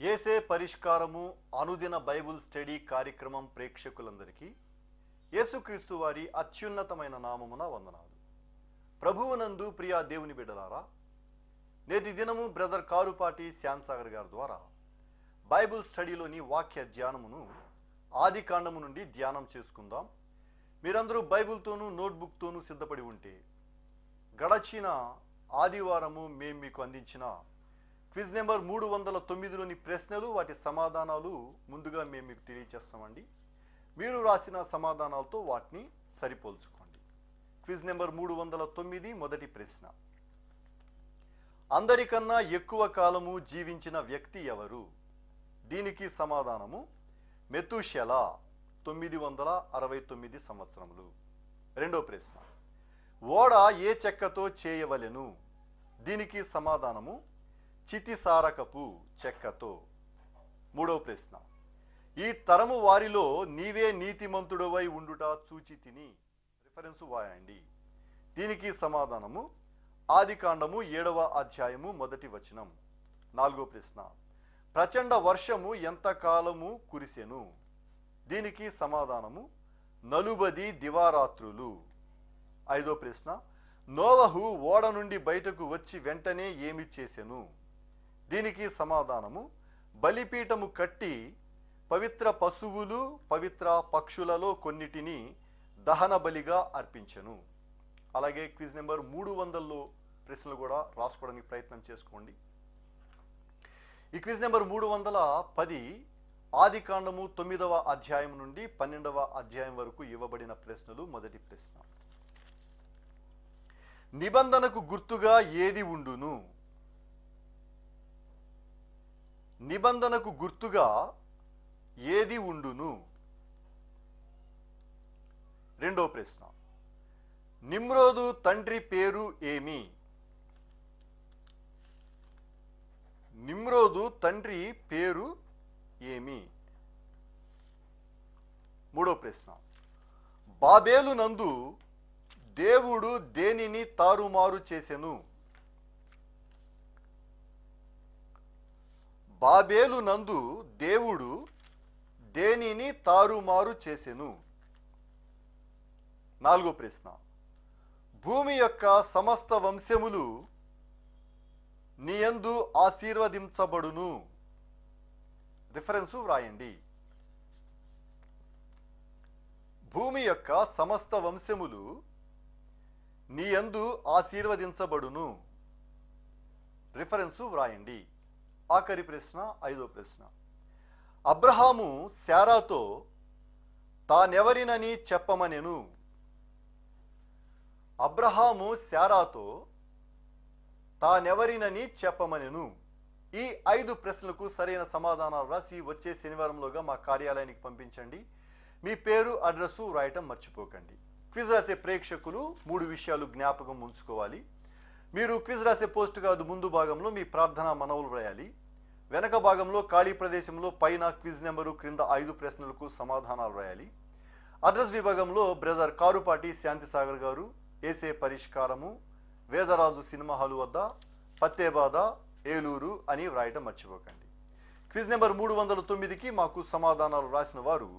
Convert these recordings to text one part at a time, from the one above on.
యేసే పరిష్కారము అనుదిన Bible study కార్యక్రమం ప్రేక్షకులందరికీ యేసుక్రీస్తు వారి అత్యున్నతమైన నామమున వందనాలు. ప్రభువునందు ప్రియా దేవుని బిడ్డలారా, నేటి దినము బ్రదర్ కారుపాటి శ్యాన్సాగర్ గారి ద్వారా బైబుల్ స్టడీలోని వాక్య ధ్యానమును ఆది కాండము నుండి ధ్యానం చేసుకుందాం. మీరందరూ బైబుల్తోనూ నోట్బుక్తోనూ సిద్ధపడి ఉంటే గడచిన ఆదివారము మేము మీకు అందించిన క్విజ్ నెంబర్ 309లోని ప్రశ్నలు, వాటి సమాధానాలు ముందుగా మేము మీకు తెలియజేస్తామండి. మీరు రాసిన సమాధానాలతో వాటిని సరిపోల్చుకోండి. క్విజ్ నెంబర్ 309 మొదటి ప్రశ్న. అందరికన్నా ఎక్కువ కాలము జీవించిన వ్యక్తి ఎవరు? దీనికి సమాధానము మెతూషెలా, 969 సంవత్సరములు. రెండో ప్రశ్న. ఓడ ఏ చెక్కతో చేయవలెను? దీనికి సమాధానము చితిసారకపు చెక్కతో. మూడవ ప్రశ్న. ఈ తరము వారిలో నీవే నీతిమంతుడవై ఉండుట చూచి తిని. రిఫరెన్స్ వాయండి. దీనికి సమాధానము ఆది కాండము 7వ అధ్యాయము 1వ వచనం. నాలుగో ప్రశ్న. ప్రచండ వర్షము ఎంత కాలము కురిసెను? దీనికి సమాధానము 40 దివారాత్రులు. ఐదో ప్రశ్న. నోవహు ఓడ నుండి బయటకు వచ్చి వెంటనే ఏమి చేసెను? దీనికి సమాధానము బలిపీఠము కట్టి పవిత్ర పశువులు పవిత్ర పక్షులలో కొన్నిటిని దహన బలిగా అర్పించెను. అలాగే క్విజ్ నెంబర్ 300లో ప్రశ్నలు కూడా రాసుకోవడానికి ప్రయత్నం చేసుకోండి. ఈ క్విజ్ నెంబర్ 310 ఆది కాండము 9వ అధ్యాయం నుండి 12వ అధ్యాయం వరకు ఇవ్వబడిన ప్రశ్నలు. మొదటి ప్రశ్న. నిబంధనకు గుర్తుగా ఏది ఉండును? నిబంధనకు గుర్తుగా ఏది ఉండును? రెండో ప్రశ్న. నిమ్రోదు తండ్రి పేరు ఏమి? నిమ్రోదు తండ్రి పేరు ఏమి? మూడో ప్రశ్న. బాబేలు నందు దేవుడు దేనిని తారుమారు చేసెను? బాబేలు నందు దేవుడు దేనిని తారుమారు చేసెను? నాలుగో ప్రశ్న. భూమి యొక్క సమస్త వంశములు నీయందు ఆశీర్వదించబడును. రిఫరెన్స్ వ్రాయండి. భూమి యొక్క సమస్త వంశములు నీయందు ఆశీర్వదించబడును. రిఫరెన్స్ వ్రాయండి. ఆఖరి ప్రశ్న, ఐదో ప్రశ్న. అబ్రహాము శారాతో తానెవరినని చెప్పమనెను? అబ్రహాము శారాతో తానెవరినని చెప్పమనెను. ఈ 5 ప్రశ్నలకు సరైన సమాధానాలు రాసి వచ్చే శనివారంలోగా మా కార్యాలయానికి పంపించండి. మీ పేరు, అడ్రస్సు రాయటం మర్చిపోకండి. క్విజ్ రాసే ప్రేక్షకులు 3 విషయాలు జ్ఞాపకం ఉంచుకోవాలి. మీరు క్విజ్ రాసే పోస్ట్ కాదు ముందు భాగంలో మీ ప్రార్థన మనవులు రాయాలి. వెనక భాగంలో ఖాళీ ప్రదేశంలో పైన క్విజ్ నెంబరు, క్రింద 5 ప్రశ్నలకు సమాధానాలు రాయాలి. అడ్రస్ విభాగంలో బ్రదర్ కారుపాటి శాంతిసాగర్ గారు, ఏసే పరిష్కారము, వేదరాజు సినిమా హాలు వద్ద, పత్తేబాద, ఏలూరు అని వ్రాయటం మర్చిపోకండి. క్విజ్ నెంబర్ 309కి మాకు సమాధానాలు రాసిన వారు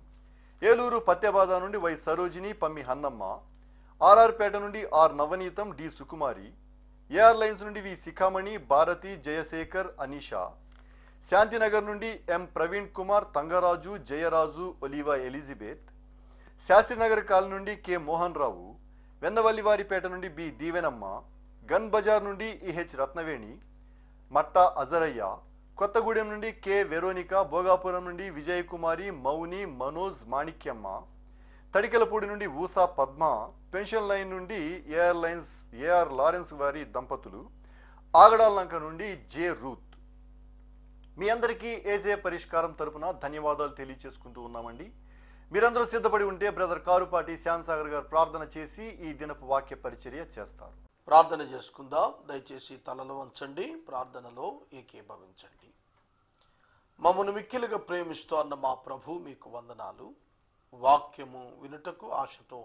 ఏలూరు పత్తేబాద నుండి వై సరోజిని, పమ్మి హన్నమ్మ, ఆర్ఆర్పేట నుండి R Navaneetham, D Sukumari, AR lines నుండి వి శిఖామణి, భారతి, జయశేఖర్, అనీషా, శాంతినగర్ నుండి M Praveen Kumar, Thangaraju, Jayaraju, Oliva Elizabeth, Sastrinagar colony నుండి కె మోహన్ రావు, వెన్నవల్లివారిపేట నుండి బి దీవెనమ్మ, గన్ బజార్ నుండి ఈహెచ్ రత్నవేణి, మట్టా అజరయ్య, కొత్తగూడెం నుండి కె వెరోనిక, భోగాపురం నుండి విజయకుమారి, మౌని, మనోజ్, మాణిక్యమ్మ, తడికెలపూడి నుండి ఊసా పద్మ, పెన్షన్ లైన్ నుండి ఏఆర్ లారెన్స్ వారి దంపతులు, ఆగడాలంక నుండి జే రూత్. మీ అందరికీ ఏసే పరిష్కారం తరపున ధన్యవాదాలు తెలియచేసుకుంటూ ఉన్నామండి. మీరందరూ సిద్ధపడి ఉంటే బ్రదర్ కారుపాటి శ్యాన్సాగర్ గారు ప్రార్థన చేసి ఈ దినపు వాక్య పరిచర్య చేస్తారు. ప్రార్థన చేసుకుందాం. దయచేసి తలలో వంచండి, ప్రార్థనలో ఏకీభవించండి. మమ్మను మిక్కిలిగా ప్రేమిస్తూ అన్న మా ప్రభు మీకు వందనాలు. వాక్యము వినుటకు ఆశతో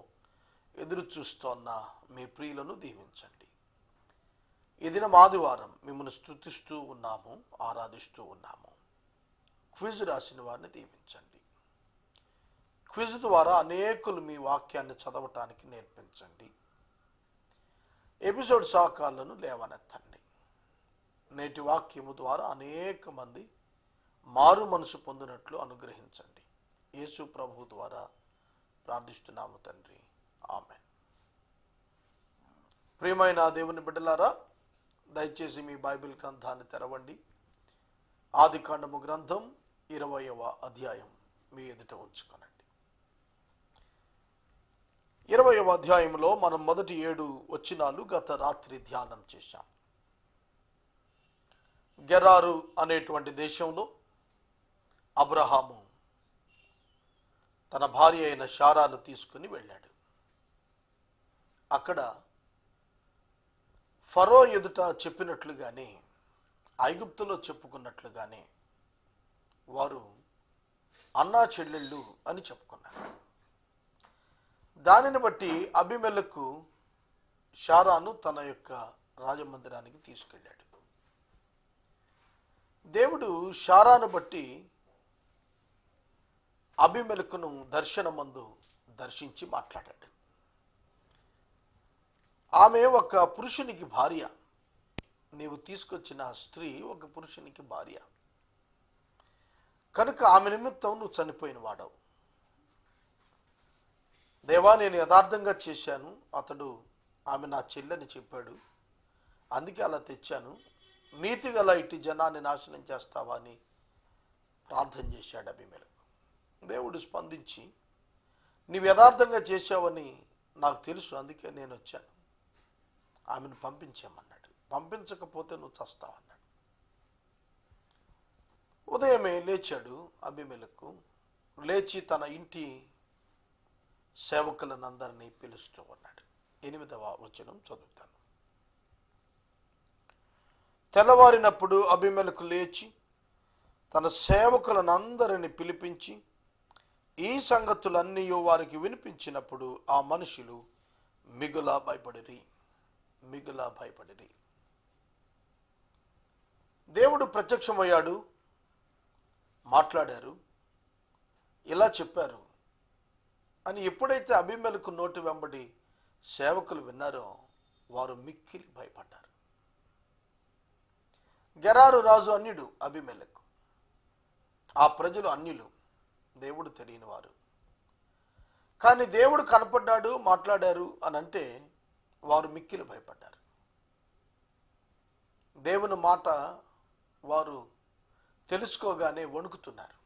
ఎదురు చూస్తోన్న మీ ప్రియులను దీవించండి. ఈ దినం ఆదివారం మిమ్మల్ని స్తుతిస్తూ ఉన్నాము, ఆరాధిస్తూ ఉన్నాము. క్విజ్ రాసిన వారిని దీవించండి. క్విజ్ ద్వారా అనేకులు మీ వాక్యాన్ని చదవటానికి నేర్పించండి. ఎపిసోడ్ సహకారులను లేవనెత్తండి. నేటి వాక్యము ద్వారా అనేక మంది మారు మనసు పొందినట్లు అనుగ్రహించండి. యేసు ప్రభు ద్వారా ప్రార్థిస్తున్నాము తండ్రి, ఆమేన్. ప్రియమైన దేవుని బిడ్డలారా, దయచేసి మీ బైబిల్ గ్రంథాన్ని తెరవండి. ఆదికాండము గ్రంథం 20వ అధ్యాయం మీ ఎదుట ఉంచుకోనండి. 20వ అధ్యాయంలో మనం మొదటి 7 వచనాలు గత రాత్రి ధ్యానం చేశాం. గెరారు అనేటువంటి దేశంలో అబ్రహాము తన భార్య అయిన శారాను తీసుకుని వెళ్ళాడు. అక్కడ ఫరో ఎదుట చెప్పినట్లుగానే, ఐగుప్తులో చెప్పుకున్నట్లుగానే వారు అన్నా చెల్లెళ్ళు అని చెప్పుకున్నారు. దానిని బట్టి అబీమెలెకు శారాను తన యొక్క రాజమందిరానికి తీసుకెళ్ళాడు. దేవుడు శారాను బట్టి అబీమెలెకును దర్శనమందు దర్శించి మాట్లాడాడు. ఆమె ఒక పురుషునికి భార్య. నీవు తీసుకొచ్చిన స్త్రీ ఒక పురుషునికి భార్య కనుక ఆమె నిమిత్తం నువ్వు చనిపోయిన వాడవు. దేవా, నేను యథార్థంగా చేశాను, అతడు ఆమె నా చెల్లని చెప్పాడు, అందుకే అలా తెచ్చాను, నీతిగల ఇటు జనాన్ని నాశనం చేస్తావా అని ప్రార్థన చేశాడు అబీమెలెకు. దేవుడు స్పందించి, నీవు యథార్థంగా చేశావని నాకు తెలుసు, అందుకే నేను వచ్చాను, ఆమెను పంపించామన్నాడు. పంపించకపోతే నువ్వు చస్తావన్నాడు. ఉదయమే లేచాడు అబీమెలెకు. లేచి తన ఇంటి సేవకులనందరినీ పిలుస్తూ ఉన్నాడు. 8వ వచనం చదువుతాను. తెల్లవారినప్పుడు అబీమెలెకు లేచి తన సేవకులనందరినీ పిలిపించి ఈ సంగతులన్నీ వారికి వినిపించినప్పుడు ఆ మనుషులు మిగుల భయపడిరి. దేవుడు ప్రత్యక్షమయ్యాడు, మాట్లాడారు, ఇలా చెప్పారు అని ఎప్పుడైతే అబీమెలెకు నోటి వెంబడి సేవకులు విన్నారో వారు మిక్కిలి భయపడ్డారు. గెరారు రాజు అన్యుడు అబీమెలెకు. ఆ ప్రజలు అన్యులు, దేవుడు తెలియని వారు. కానీ దేవుడు కనపడ్డాడు, మాట్లాడారు అని అంటే వారు మిక్కిలి భయపడ్డారు. దేవుని మాట వారు తెలుసుకోగానే వణుకుతున్నారు.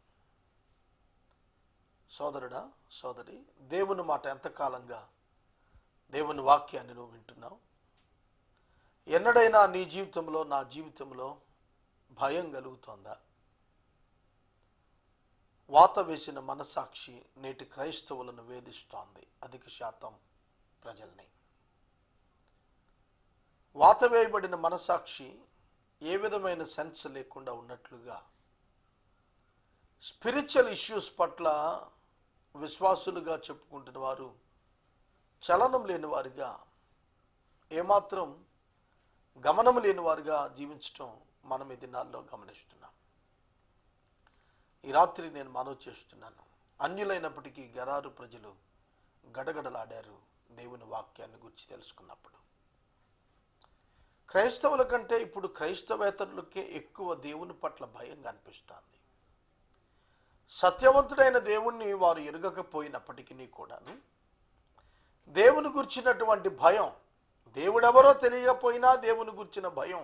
సోదరుడా, సోదరి, దేవుని మాట ఎంతకాలంగా దేవుని వాక్యాన్ని నువ్వు వింటున్నావు? ఎన్నడైనా నీ జీవితంలో, నా జీవితంలో భయం కలుగుతోందా? వాత వేసిన మనసాక్షి నేటి క్రైస్తవులను వేధిస్తోంది. అధిక శాతం ప్రజల్ని. వాత వేయబడిన మనసాక్షి ఏ విధమైన సెన్స్ లేకుండా ఉన్నట్లుగా, స్పిరిచువల్ ఇష్యూస్ పట్ల విశ్వాసులుగా చెప్పుకుంటున్న వారు చలనం లేని వారిగా, ఏమాత్రం గమనం లేని వారిగా జీవించటం మనం ఈ దినాల్లో గమనిస్తున్నాం. ఈ రాత్రి నేను మనవి చేస్తున్నాను, అన్యులైనప్పటికీ గెరారు ప్రజలు గడగడలాడారు దేవుని వాక్యాన్ని గురించి తెలుసుకున్నప్పుడు. క్రైస్తవుల కంటే ఇప్పుడు క్రైస్తవేతరులకే ఎక్కువ దేవుని పట్ల భయం కనిపిస్తుంది. సత్యవంతుడైన దేవుణ్ణి వారు ఎరుగకపోయినప్పటికీ కూడాను దేవుని గురించినటువంటి భయం, దేవుడెవరో తెలియకపోయినా దేవుని గురించిన భయం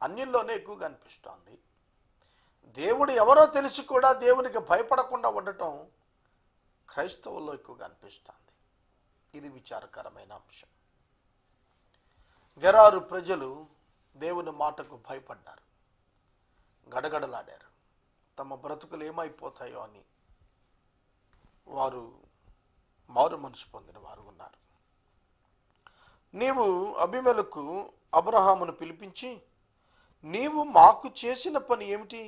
అన్యుల్లోనే ఎక్కువ కనిపిస్తోంది. దేవుడు ఎవరో తెలిసి కూడా దేవునికి భయపడకుండా ఉండటం క్రైస్తవుల్లో ఎక్కువ కనిపిస్తుంది. ఇది విచారకరమైన అంశం. గెరారు ప్రజలు దేవుని మాటకు భయపడ్డారు, గడగడలాడారు. తమ బ్రతుకులు ఏమైపోతాయో అని వారు మారు మనసు పొందిన వారు ఉన్నారు. నీవు అబీమెలెకు అబ్రహామును పిలిపించి, నీవు మాకు చేసిన పని ఏమిటి?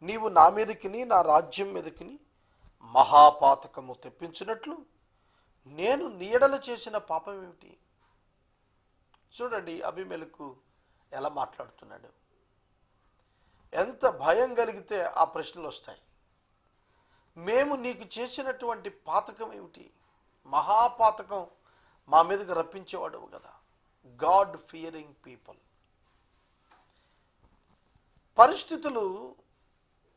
నీవు నా మీదకిని నా రాజ్యం మీదకిని మహాపాతకము తెప్పించినట్లు నేను నీడలు చేసిన పాపం ఏమిటి? చూడండి అబీమెలెకు ఎలా మాట్లాడుతున్నాడు. ఎంత భయం కలిగితే ఆ ప్రశ్నలు వస్తాయి. మేము నీకు చేసినటువంటి పాతకం ఏమిటి? మహాపాతకం మా మీదకి రప్పించేవాడు కదా. God Fearing people. పరిస్థితులు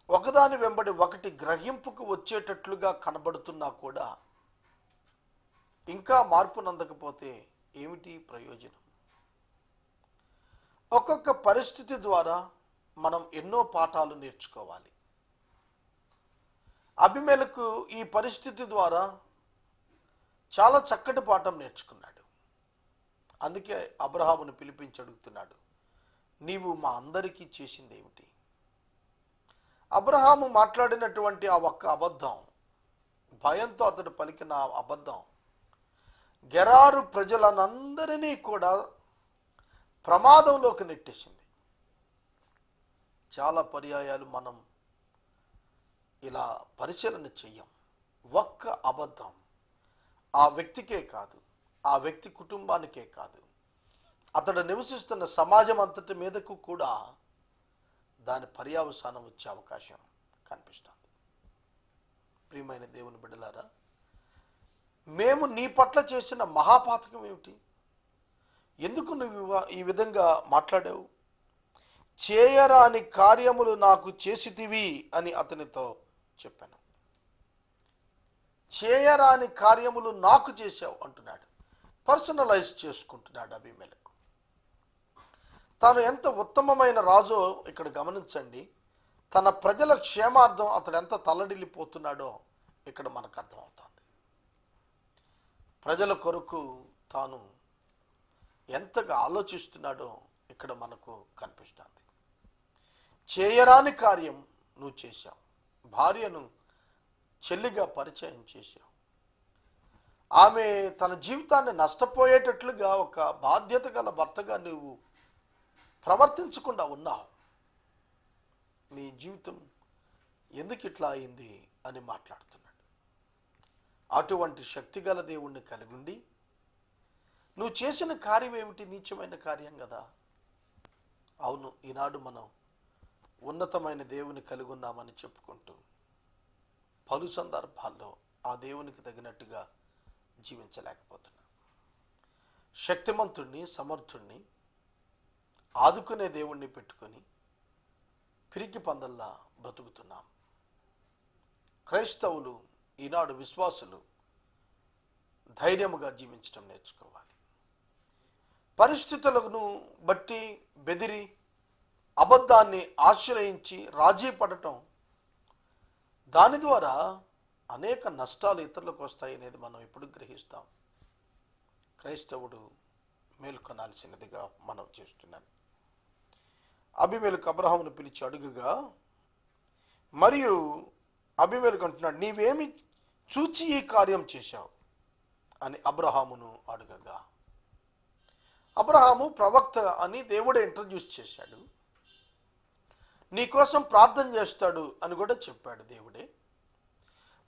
ఒకదాని వెంబడి ఒకటి గ్రహింపుకు వచ్చేటట్లుగా కనబడుతున్నా కూడా ఇంకా మార్పు నందకపోతే ఏమిటి ప్రయోజనం? ఒక్కొక్క పరిస్థితి ద్వారా మనం ఎన్నో పాఠాలు నేర్చుకోవాలి. అబీమెలెకు ఈ పరిస్థితి ద్వారా చాలా చక్కటి పాఠం నేర్చుకున్నాడు. అందుకే అబ్రహామును పిలిపించి అడుగుతున్నాడు, నీవు మా అందరికీ చేసింది ఏమిటి? అబ్రహాము మాట్లాడినటువంటి ఆ ఒక్క అబద్ధం, భయంతో అతడు పలికిన అబద్ధం గెరారు ప్రజలనందరినీ కూడా ప్రమాదంలోకి నెట్టేసింది. చాలా పర్యాయాలు మనం ఇలా పరిశీలన చెయ్యం. ఒక్క అబద్ధం ఆ వ్యక్తికే కాదు, ఆ వ్యక్తి కుటుంబానికే కాదు, అతడు నివసిస్తున్న సమాజం అంతటి మీదకు కూడా దాని పర్యవసానం వచ్చే అవకాశం కనిపిస్తుంది. ప్రియమైన దేవుని బిడ్డలారా, మేము నీ పట్ల చేసిన మహాపాతకం ఏమిటి? ఎందుకు నువ్వు ఈ విధంగా మాట్లాడావు? చేయరాని కార్యములు నాకు చేసితివి అని అతనితో చెప్పాను. చేయరాని కార్యములు నాకు చేశావు అంటున్నాడు. పర్సనలైజ్ చేసుకుంటున్నాడు అబీమెలెకు. తాను ఎంత ఉత్తమమైన రాజో ఇక్కడ గమనించండి. తన ప్రజల క్షేమార్థం అతడు ఎంత తల్లడిల్లిపోతున్నాడో ఇక్కడ మనకు అర్థమవుతుంది. ప్రజల కొరకు తాను ఎంతగా ఆలోచిస్తున్నాడో ఇక్కడ మనకు కనిపిస్తుంది. చేయరాని కార్యం నువ్వు చేశావు. భార్యను చెల్లిగా పరిచయం చేశావు. ఆమె తన జీవితాన్ని నష్టపోయేటట్లుగా ఒక బాధ్యత గల భర్తగా నువ్వు ప్రవర్తించకుండా ఉన్నావు. నీ జీవితం ఎందుకు ఇట్లా అయింది అని మాట్లాడుతున్నాడు. అటువంటి శక్తిగల దేవుణ్ణి కలిగి ఉండి నువ్వు చేసిన కార్యం ఏమిటి? నీచమైన కార్యం కదా. అవును, ఈనాడు మనం ఉన్నతమైన దేవుని కలిగి ఉన్నామని చెప్పుకుంటూ పలు సందర్భాల్లో ఆ దేవునికి తగినట్టుగా జీవించలేకపోతున్నాం. శక్తిమంతుణ్ణి, సమర్థుణ్ణి, ఆదుకునే దేవుణ్ణి పెట్టుకొని పిరికి పందల్లా బ్రతుకుతున్నాం. క్రైస్తవులు, ఈనాడు విశ్వాసులు ధైర్యముగా జీవించడం నేర్చుకోవాలి. పరిస్థితులను బట్టి బెదిరి అబద్ధాన్ని ఆశ్రయించి రాజీ పడటం, దాని ద్వారా అనేక నష్టాలు ఇతరులకు వస్తాయి అనేది మనం ఎప్పుడు గ్రహిస్తాం. క్రైస్తవుడు మేల్కొనాల్సినదిగా మనం చేస్తున్నాను. అబీమెలెకు అబ్రహామును పిలిచి అడుగుగా, మరియు అబీమెలెకు అంటున్నాడు, నీవేమి చూచి ఈ కార్యం చేశావు అని అబ్రహామును అడుగగా, అబ్రహాము ప్రవక్త అని దేవుడే ఇంట్రడ్యూస్ చేశాడు. నీకోసం ప్రార్థన చేస్తాడు అని కూడా చెప్పాడు దేవుడే.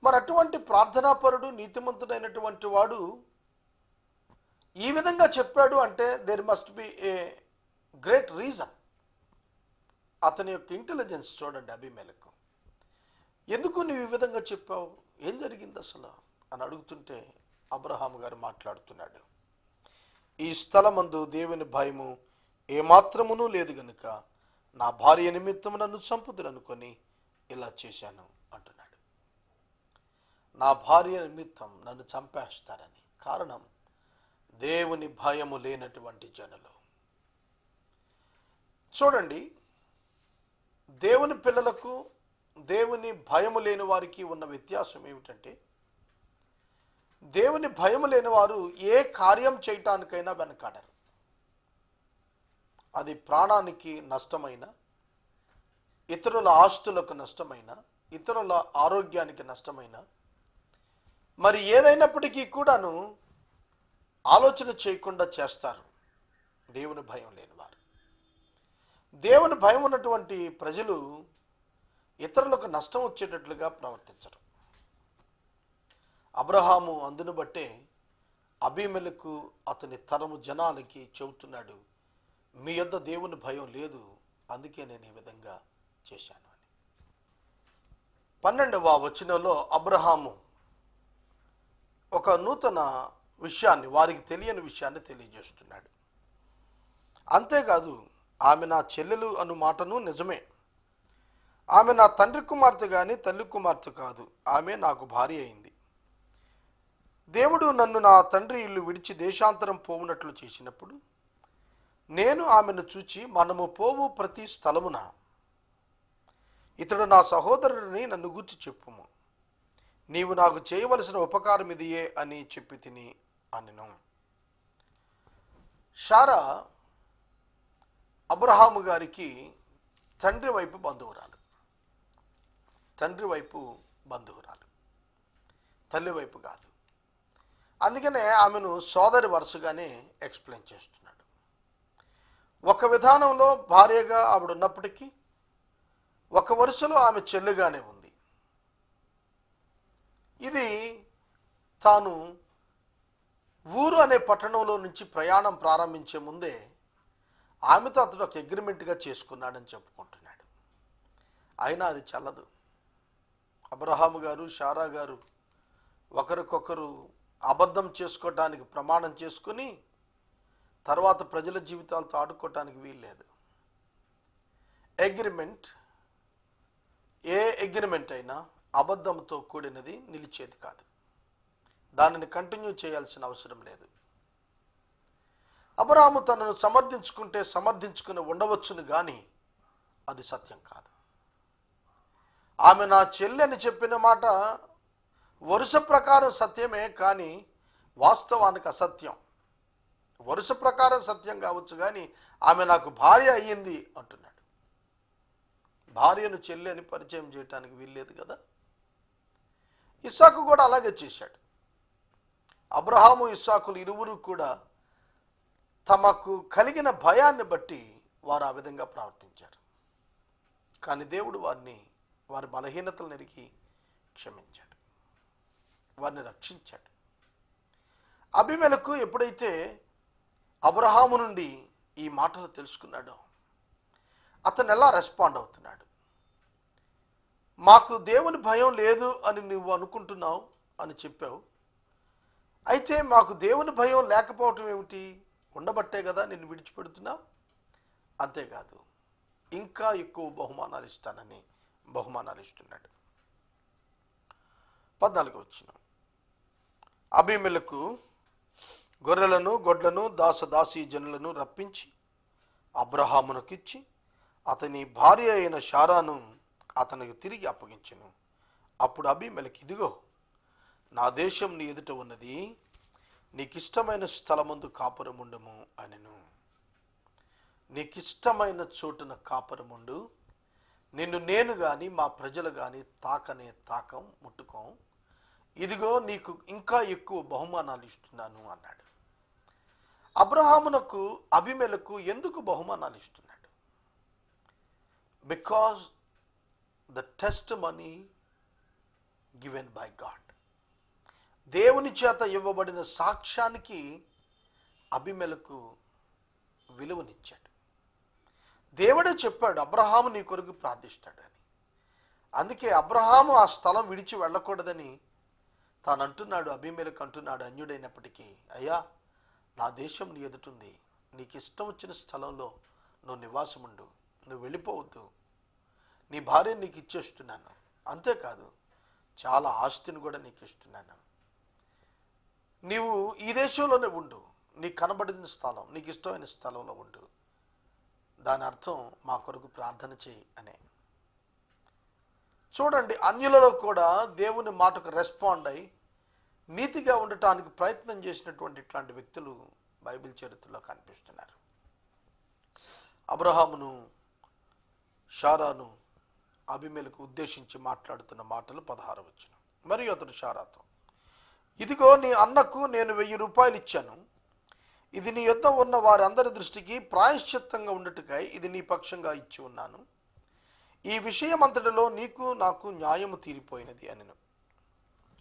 మరి అటువంటి ప్రార్థనాపరుడు, నీతిమంతుడైనటువంటి వాడు ఈ విధంగా చెప్పాడు అంటే there must be a great reason. అతని యొక్క ఇంటెలిజెన్స్ చూడండి. అబీమెలెకు ఎందుకు నువ్వు ఈ విధంగా చెప్పావు, ఏం జరిగింది అసలు అని అడుగుతుంటే అబ్రహాము గారు మాట్లాడుతున్నాడు, ఈ స్థలమందు దేవుని భయము ఏమాత్రమునూ లేదు గనుక నా భార్య నిమిత్తం నన్ను చంపుదురనుకొని ఇలా చేశాను అంటున్నాడు. నా భార్య నిమిత్తం నన్ను చంపేస్తారని. కారణం దేవుని భయము లేనటువంటి జనులు. చూడండి, దేవుని పిల్లలకు దేవుని భయము లేని వారికి ఉన్న వ్యత్యాసం ఏమిటంటే, దేవుని భయము లేని వారు ఏ కార్యం చేయటానికైనా వెనకాడరు. అది ప్రాణానికి నష్టమైన, ఇతరుల ఆస్తులకు నష్టమైన, ఇతరుల ఆరోగ్యానికి నష్టమైన, మరి ఏదైనప్పటికీ కూడాను ఆలోచన చేయకుండా చేస్తారు దేవుని భయం లేనివారు. దేవుని భయం ఉన్నటువంటి ప్రజలు ఇతరులకు నష్టం వచ్చేటట్లుగా ప్రవర్తించరు. అబ్రహాము అందును బట్టే అబీమెలెకు అతని తరము జనాలకి చెబుతున్నాడు, మీ యొద్ద దేవుని భయం లేదు, అందుకే నేను ఈ విధంగా చేశాను అని. 12వ వచనంలో అబ్రహాము ఒక నూతన విషయాన్ని, వారికి తెలియని విషయాన్ని తెలియజేస్తున్నాడు. అంతేకాదు ఆమె నా చెల్లెలు అను మాటను నిజమే. ఆమె నా తండ్రి కుమార్తె కానీ తల్లి కుమార్తె కాదు. ఆమె నాకు భార్య అయింది. దేవుడు నన్ను నా తండ్రి ఇల్లు విడిచి దేశాంతరం పోవునట్లు చేసినప్పుడు నేను ఆమెను చూచి, మనము పోవు ప్రతి స్థలమున ఇతడు నా సహోదరుడిని నన్ను గూర్చి చెప్పుము, నీవు నాకు చేయవలసిన ఉపకారం ఇదియే అని చెప్పి తిని అనెను. శారా అబ్రహాము గారికి తండ్రి వైపు బంధువురాలు, తల్లి వైపు కాదు. అందుకనే ఆమెను సోదరి వరుసగానే ఎక్స్ప్లెయిన్ చేస్తున్నాడు. ఒక విధానంలో భార్యగా ఆవిడ ఉన్నప్పటికీ ఒక వరుసలో ఆమె చెల్లిగానే ఉంది. ఇది తాను ఊరు అనే పట్టణంలో నుంచి ప్రయాణం ప్రారంభించే ముందే ఆమెతో అతడు ఒక అగ్రిమెంట్గా చేసుకున్నాడని చెప్పుకుంటున్నాడు. అయినా అది చల్లదు. అబ్రహాము గారు, శారా గారు ఒకరికొకరు అబద్ధం చేసుకోవటానికి ప్రమాణం చేసుకుని తర్వాత ప్రజల జీవితాలతో ఆడుకోవటానికి వీల్లేదు. అగ్రిమెంట్, ఏ అగ్రిమెంట్ అయినా అబద్ధంతో కూడినది, నిలిచేది కాదు. దానిని కంటిన్యూ చేయాల్సిన అవసరం లేదు. అబ్రహాము తనను సమర్థించుకుని ఉండవచ్చును కానీ అది సత్యం కాదు. ఆమె నా చెల్లి అని చెప్పిన మాట వరుస ప్రకారం సత్యమే, కానీ వాస్తవానికి అసత్యం. వరుస ప్రకారం సత్యం కావచ్చు కానీ ఆమె నాకు భార్య అయ్యింది అంటున్నాడు. భార్యను చెల్లి అని పరిచయం చేయటానికి వీల్లేదు కదా. ఇస్సాకు కూడా అలాగే చేశాడు. అబ్రహాము, ఇస్సాకులు ఇరువురు కూడా తమకు కలిగిన భయాన్ని బట్టి వారు ఆ విధంగా ప్రవర్తించారు. కానీ దేవుడు వారి బలహీనతలను ఎరిగి క్షమించాడు, వారిని రక్షించాడు. అబీమెలెకు ఎప్పుడైతే అబ్రహాము నుండి ఈ మాటలు తెలుసుకున్నాడో అతను ఎలా రెస్పాండ్ అవుతున్నాడు? మాకు దేవుని భయం లేదు అని నువ్వు అనుకుంటున్నావు అని చెప్పావు. అయితే మాకు దేవుని భయం లేకపోవటం ఏమిటి? ఉండబట్టే కదా నిన్ను విడిచిపెడుతున్నావు. అంతేకాదు, ఇంకా ఎక్కువ బహుమానాలు ఇస్తానని బహుమానాలు ఇస్తున్నాడు. 14వ వచనం, అబీమెలెకు గొర్రెలను గొడ్లను దాసదాసీ జనులను రప్పించి అబ్రహామునకిచ్చి అతని భార్య అయిన శారాను అతనికి తిరిగి అప్పగించెను. అప్పుడు అబీమెలెకు, ఇదిగో నా దేశం నీ ఎదుట ఉన్నది, నీకిష్టమైన స్థలమందు కాపురముండము అనెను. నీకిష్టమైన చోటున కాపురముండు, నిన్ను నేను కానీ మా ప్రజలు కానీ తాకం ముట్టుకోం. ఇదిగో నీకు ఇంకా ఎక్కువ బహుమానాలు ఇస్తున్నాను అన్నాడు. అబ్రహామునకు అబీమెలెకు ఎందుకు బహుమానాలు ఇస్తున్నాడు? Because the testimony given by God, దేవుని చేత ఇవ్వబడిన సాక్ష్యానికి అబీమెలెకు విలువనిచ్చాడు. దేవుడే చెప్పాడు, అబ్రహాము నీ కొరకు ప్రార్థిస్తాడు అని. అందుకే అబ్రహాము ఆ స్థలం విడిచి వెళ్ళకూడదని తాను అంటున్నాడు. అబీమెలెకు అంటున్నాడు, అన్యుడైనప్పటికీ, అయ్యా నా దేశం నీ ఎదుటుంది, నీకు ఇష్టం వచ్చిన స్థలంలో నువ్వు నివాసం ఉండు, నువ్వు వెళ్ళిపోవద్దు, నీ భార్యను నీకు ఇచ్చేస్తున్నాను. అంతేకాదు చాలా ఆస్తిని కూడా నీకు ఇస్తున్నాను, నీవు ఈ దేశంలోనే ఉండు, నీకు కనబడిన స్థలం, నీకు ఇష్టమైన స్థలంలో ఉండు. దాని అర్థం మా కొరకు ప్రార్థన చేయి అనే. చూడండి, అన్యులలో కూడా దేవుని మాటకు రెస్పాండ్ అయి నీతిగా ఉండటానికి ప్రయత్నం చేసినటువంటి ఇట్లాంటి వ్యక్తులు బైబిల్ చరిత్రలో కనిపిస్తున్నారు. అబ్రహామును, శారాను అబీమెలెకు ఉద్దేశించి మాట్లాడుతున్న మాటలు 16వ వచనం. మరియు అతడు శారాతో, ఇదిగో నీ అన్నకు నేను 1000 రూపాయలు ఇచ్చాను, ఇది నీ యొద్ద ఉన్న వారందరి దృష్టికి ప్రాయశ్చిత్తంగా ఉండటకై ఇది నీ పక్షంగా ఇచ్చి ఉన్నాను. ఈ విషయం అంతటిలో నీకు నాకు న్యాయము తీరిపోయినది అనెను.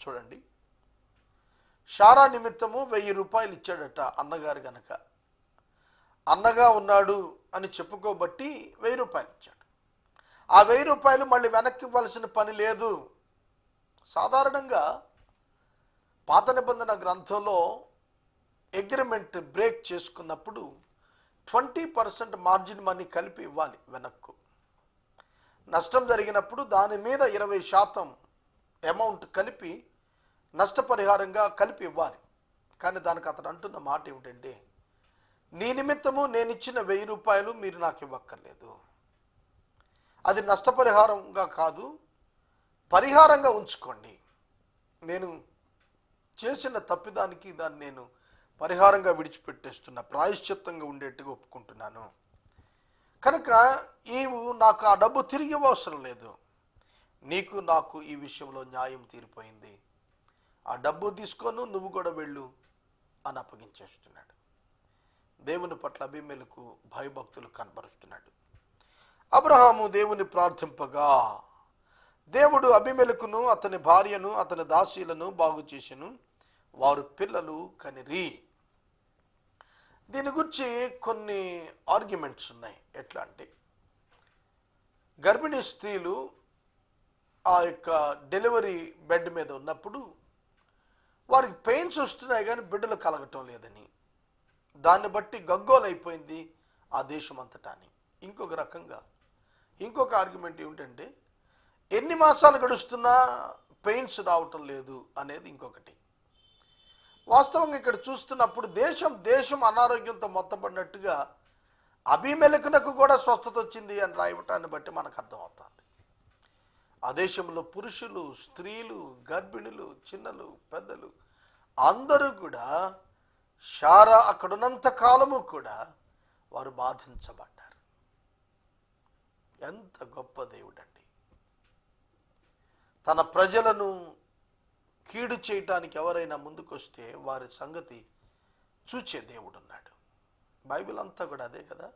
చూడండి, శారా నిమిత్తము 1000 రూపాయలు ఇచ్చాడట అన్నగారు గనక. అన్నగా ఉన్నాడు అని చెప్పుకోబట్టి 1000 రూపాయలు ఇచ్చాడు. ఆ 1000 రూపాయలు మళ్ళీ వెనక్కి ఇవ్వాల్సిన పని లేదు. సాధారణంగా పాత నిబంధన గ్రంథంలో అగ్రిమెంట్ బ్రేక్ చేసుకున్నప్పుడు 20% మార్జిన్ మనీ కలిపి ఇవ్వాలి వెనక్కు. నష్టం జరిగినప్పుడు దాని మీద 20% అమౌంట్ కలిపి నష్టపరిహారంగా కలిపి ఇవ్వాలి. కానీ దానికి అతను అంటున్న మాట ఏమిటంటే, నీ నిమిత్తము నేను ఇచ్చిన 1000 రూపాయలు మీరు నాకు ఇవ్వక్కర్లేదు, అది నష్టపరిహారంగా కాదు, పరిహారంగా ఉంచుకోండి. నేను చేసిన తప్పిదానికి దాన్ని నేను పరిహారంగా విడిచిపెట్టేస్తున్నా, ప్రాయశ్చిత్తంగా ఉండేట్టుగా ఒప్పుకుంటున్నాను. కనుక నాకు ఆ డబ్బు తిరిగి అవసరం లేదు, నీకు నాకు ఈ విషయంలో న్యాయం తీరిపోయింది, ఆ డబ్బు తీసుకోను, నువ్వు కూడా వెళ్ళు అని అప్పగించేస్తున్నాడు. దేవుని పట్ల అబీమెలెకు భయభక్తులు కనబరుస్తున్నాడు. అబ్రహాము దేవుని ప్రార్థింపగా దేవుడు అబీమెలెకును అతని భార్యను అతని దాసీలను బాగు చేసెను, వారు పిల్లలు కనిరి. దీని గురించి కొన్ని ఆర్గ్యుమెంట్స్ ఉన్నాయి. ఎట్లా అంటే, గర్భిణీ స్త్రీలు ఆ యొక్క డెలివరీ బెడ్ మీద ఉన్నప్పుడు వారికి పెయిన్స్ వస్తున్నాయి కానీ బిడ్డలు కలగటం లేదని, దాన్ని బట్టి గగ్గోలైపోయింది ఆ దేశం అంతటా అని. ఇంకొక రకంగా ఇంకొక ఆర్గ్యుమెంట్ ఏమిటంటే, ఎన్ని మాసాలు గడుస్తున్నా పెయిన్స్ రావటం లేదు అనేది ఇంకొకటి. వాస్తవంగా ఇక్కడ చూస్తున్నప్పుడు దేశం అనారోగ్యంతో మొత్తపడినట్టుగా అబీమెలెకునకు కూడా స్వస్థత వచ్చింది అని రాయటాన్ని బట్టి మనకు అర్థమవుతుంది. ఆ దేశంలో పురుషులు, స్త్రీలు, గర్భిణులు, చిన్నలు, పెద్దలు అందరూ కూడా శారా అక్కడున్నంత కాలము కూడా వారు బాధించబడ్డారు. ఎంత గొప్ప దేవుడండి! తన ప్రజలను కీడు చేయటానికి ఎవరైనా ముందుకొస్తే వారి సంగతి చూచే దేవుడున్నాడు. బైబిల్ అంతా కూడా అదే కదా.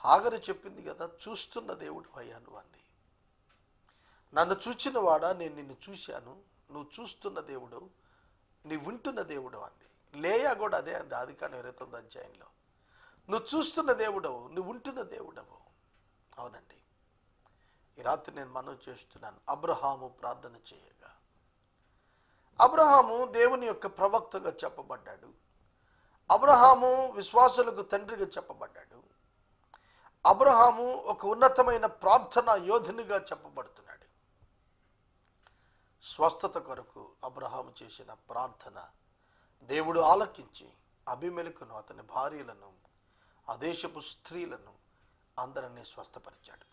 హాగరు చెప్పింది కదా, చూస్తున్న దేవుడు అయ్యాను అంది. నన్ను చూచిన వాడా, నేను నిన్ను చూశాను, నువ్వు చూస్తున్న దేవుడు, నీ వింటున్న దేవుడు అంది. లేయా కూడా అదే అంది ఆదికాండం 29వ అధ్యాయంలో. నువ్వు చూస్తున్న దేవుడవు, నువ్వు వింటున్న దేవుడవు. అవునండి, ఈ రాత్రి నేను మనవి చేస్తున్నాను. అబ్రహాము ప్రార్థన చేయగా, అబ్రహాము దేవుని యొక్క ప్రవక్తగా చెప్పబడ్డాడు. అబ్రహాము విశ్వాసులకు తండ్రిగా చెప్పబడ్డాడు. అబ్రహాము ఒక ఉన్నతమైన ప్రార్థన యోధునిగా చెప్పబడుతున్నాడు. స్వస్థత కొరకు అబ్రహాము చేసిన ప్రార్థన దేవుడు ఆలకించి అబీమెలెకును అతని భార్యలను ఆ దేశపు స్త్రీలను అందరినీ స్వస్థపరిచాడు.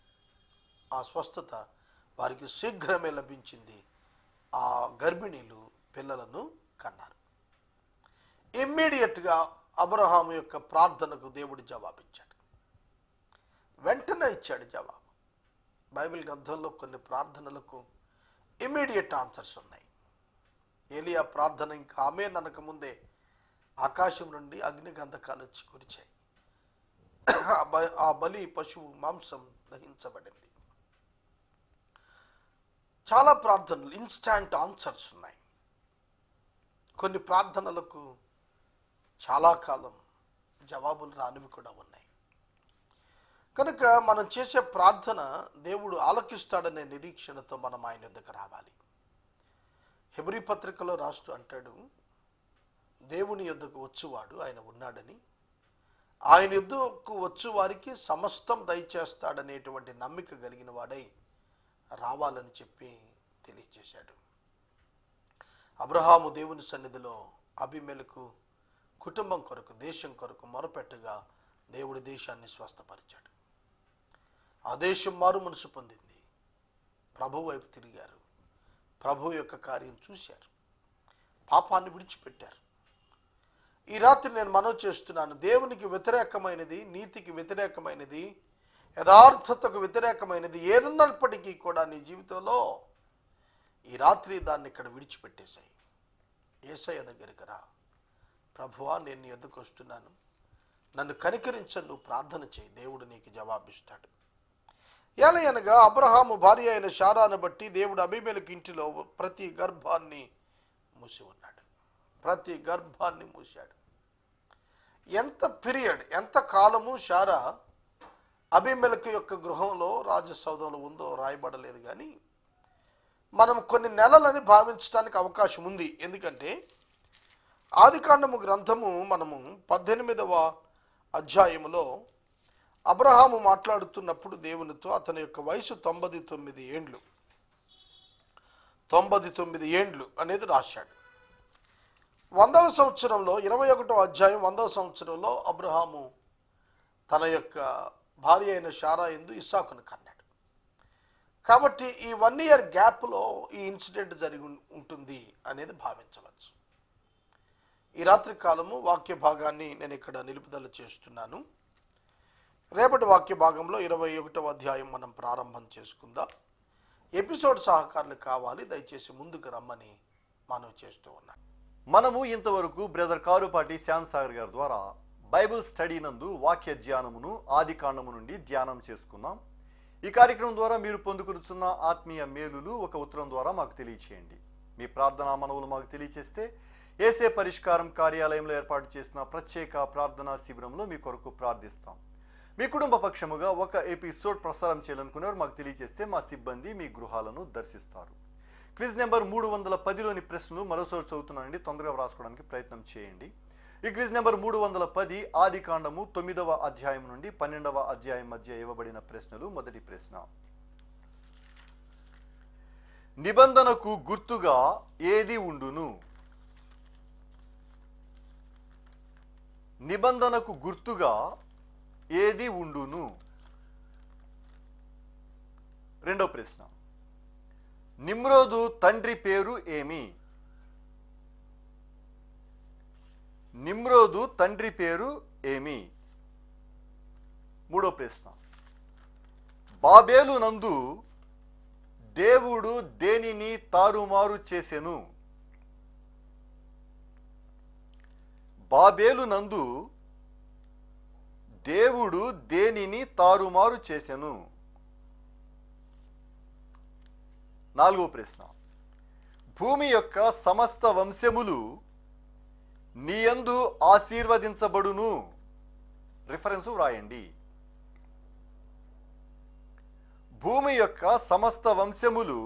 ఆ స్వస్థత వారికి శీఘ్రమే లభించింది. ఆ గర్భిణీలు పిల్లలను కన్నారు. ఇమ్మీడియట్గా అబ్రహాము యొక్క ప్రార్థనకు దేవుడు జవాబిచ్చాడు. వెంటనే ఇచ్చాడు జవాబు. బైబిల్ గ్రంథంలో కొన్ని ప్రార్థనలకు ఇమ్మీడియట్ ఆన్సర్స్ ఉన్నాయి. ఏలియా ప్రార్థన ఇంకా ఆమేన్ అనక ముందే ఆకాశం నుండి అగ్ని గంధకాలు వచ్చి కురిచాయి. ఆ బలి పశువు మాంసం దహించబడింది. చాలా ప్రార్థనలు ఇన్స్టాంట్ ఆన్సర్స్ ఉన్నాయి. కొన్ని ప్రార్థనలకు చాలా కాలం జవాబులు రానివి కూడా ఉన్నాయి. కనుక మనం చేసే ప్రార్థన దేవుడు ఆలకిస్తాడనే నిరీక్షణతో మనం ఆయన యొద్దకు రావాలి. హెబ్రీ పత్రికలో రాస్తూ అంటాడు, దేవుని యొద్దకు వచ్చువాడు ఆయన ఉన్నాడని, ఆయన యొద్దకు వచ్చు వారికి సమస్తం దయచేస్తాడనేటువంటి నమ్మిక కలిగిన వాడై రావాలని చెప్పి తెలియచేశాడు. అబ్రహాము దేవుని సన్నిధిలో అబీమెలెకు కుటుంబం కొరకు, దేశం కొరకు మొరపెట్టగా దేవుడి దేశాన్ని స్వస్థపరిచాడు. ఆ దేశం మారు మనసు పొందింది. ప్రభు వైపు తిరిగారు. ప్రభు యొక్క కార్యం చూశారు. పాపాన్ని విడిచిపెట్టారు. ఈ రాత్రి నేను మనవి చేస్తున్నాను, దేవునికి వ్యతిరేకమైనది, నీతికి వ్యతిరేకమైనది, యథార్థతకు వ్యతిరేకమైనది ఏదున్నప్పటికీ కూడా నీ జీవితంలో ఈ రాత్రి దాన్ని ఇక్కడ విడిచిపెట్టేశాయి. యేసయ్య దగ్గరికి రా. ప్రభువా, నేను నీ యొద్దకు వస్తున్నాను, నన్ను కనికరించను, నువ్వు ప్రార్థన చేయి, దేవుడు నీకు జవాబిస్తాడు. ఏలయనగా అబ్రహాము భార్య అయిన శారాను బట్టి దేవుడు అబీమెలెకు ఇంటిలో ప్రతి గర్భాన్ని మూసి ఉన్నాడు. ప్రతి గర్భాన్ని మూశాడు. ఎంత పీరియడ్, ఎంత కాలము శారా అబీమెలెకు యొక్క గృహంలో రాజసౌధంలో ఉందో రాయబడలేదు, కానీ మనం కొన్ని నెలలని భావించడానికి అవకాశం ఉంది. ఎందుకంటే ఆదికాండము గ్రంథము మనము 18వ అధ్యాయములో అబ్రహాము మాట్లాడుతున్నప్పుడు దేవునితో అతని యొక్క వయసు 99 ఏండ్లు 99 ఏండ్లు అనేది రాశాడు. 100వ సంవత్సరంలో 21వ అధ్యాయం 100వ సంవత్సరంలో అబ్రహాము తన యొక్క భార్య అయిన శారా యందు ఇస్సాకును కన్నాడు. కాబట్టి ఈ 1 ఇయర్ గ్యాప్లో ఈ ఇన్సిడెంట్ జరిగి ఉంటుంది అనేది భావించవచ్చు. ఈ రాత్రి కాలము వాక్య భాగాన్ని నేను ఇక్కడ నిలుపుదల చేస్తున్నాను. రేపటి వాక్య భాగంలో 21వ అధ్యాయం మనం ప్రారంభం చేసుకుందాం. ఎపిసోడ్ సహకారులు కావాలి, దయచేసి ముందుకు రమ్మని మనం చేస్తూ ఉన్నాం. మనము ఇంతవరకు బ్రదర్ కారుపాటి శ్యామ్ సాగర్ గారి ద్వారా బైబిల్ స్టడీ నందు వాక్య ధ్యానమును ఆది కాండము నుండి ధ్యానం చేసుకున్నాం. ఈ కార్యక్రమం ద్వారా మీరు పొందుకున్న ఆత్మీయ మేలులు ఒక ఉత్తరం ద్వారా మాకు తెలియచేయండి. మీ ప్రార్థనా మనవులు మాకు తెలియచేస్తే ఏసే పరిష్కారం కార్యాలయంలో ఏర్పాటు చేసిన ప్రత్యేక ప్రార్థనా శిబిరంలో మీ కొరకు ప్రార్థిస్తాం. మీ కుటుంబ పక్షముగా ఒక ఎపిసోడ్ ప్రసారం చేయాలనుకునేవారు మాకు తెలియజేస్తే మా సిబ్బంది మీ గృహాలను దర్శిస్తారు. క్విజ్ నెంబర్ 310లోని ప్రశ్నలు మరోసారి చదువుతున్నానండి, తొందరగా వ్రాసుకోవడానికి ప్రయత్నం చేయండి. ఈ క్విజ్ నెంబర్ 310 ఆది కాండము 9వ అధ్యాయం నుండి 12వ అధ్యాయం మధ్య ఇవ్వబడిన ప్రశ్నలు. మొదటి ప్రశ్న, నిబంధనకు గుర్తుగా ఏది ఉండును? నిబంధనకు గుర్తుగా ఏది ఉండును? రెండో ప్రశ్న, నిమ్రోదు తండ్రి పేరు ఏమి? నిమ్రోదు తండ్రి పేరు ఏమి? మూడో ప్రశ్న, బాబేలు నందు దేవుడు దేనిని తారుమారు చేసెను? బాబేలు నందు దేవుడు దేనిని తారుమారు చేసెను? నాలుగో ప్రశ్న, భూమి యొక్క సమస్త వంశములు నీయందు ఆశీర్వదించబడును. రిఫరెన్స్ వ్రాయండి. భూమి యొక్క సమస్త వంశములు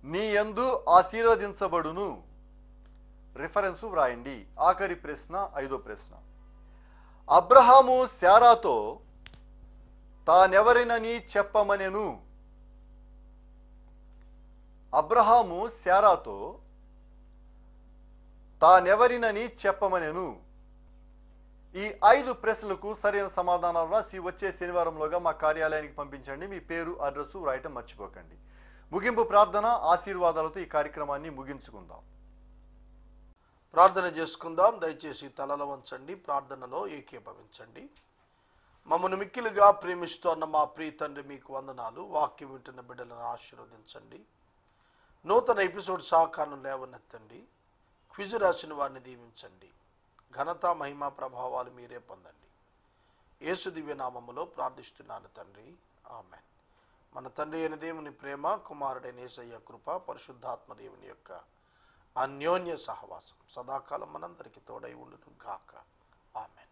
నీయందు ఆశీర్వదించబడును. రిఫరెన్స్ వ్రాయండి. ఆఖరి ప్రశ్న, ఐదో ప్రశ్న, అబ్రహాము శారాతో తానెవరినని చెప్పమనెను? అబ్రహాము శారాతో తానెవరినని చెప్పమనెను? ఈ 5 ప్రశ్నలకు సరైన సమాధానాలు రాసి వచ్చే శనివారంలోగా మా కార్యాలయానికి పంపించండి. మీ పేరు, అడ్రస్ రాయటం మర్చిపోకండి. ముగింపు ప్రార్థన ఆశీర్వాదాలతో ఈ కార్యక్రమాన్ని ముగించుకుందాం. ప్రార్థన చేసుకుందాం. దయచేసి తలలో వంచండి, ప్రార్థనలో ఏకీభవించండి. మమ్మల్ని మిక్కిలిగా ప్రేమిస్తున్న మా ప్రియ తండ్రి, మీకు వందనాలు. వాక్యం వింటున్న బిడ్డలను ఆశీర్వదించండి. నూతన ఎపిసోడ్ సహకారం లేవనెత్తండి. క్విజ్ రాసిన వారిని దీవించండి. ఘనత, మహిమ, ప్రభావాలు మీరే పొందండి. యేసు దివ్య నామములో ప్రార్థిస్తున్నాను తండ్రి, ఆమెన్. మన తండ్రి అయిన దేవుని ప్రేమ, కుమారుడైన యేసయ్య కృప, పరిశుద్ధాత్మ దేవుని యొక్క అన్యోన్య సహవాసం సదాకాలం మనందరికీ తోడై ఉండును గాక. ఆమెన్.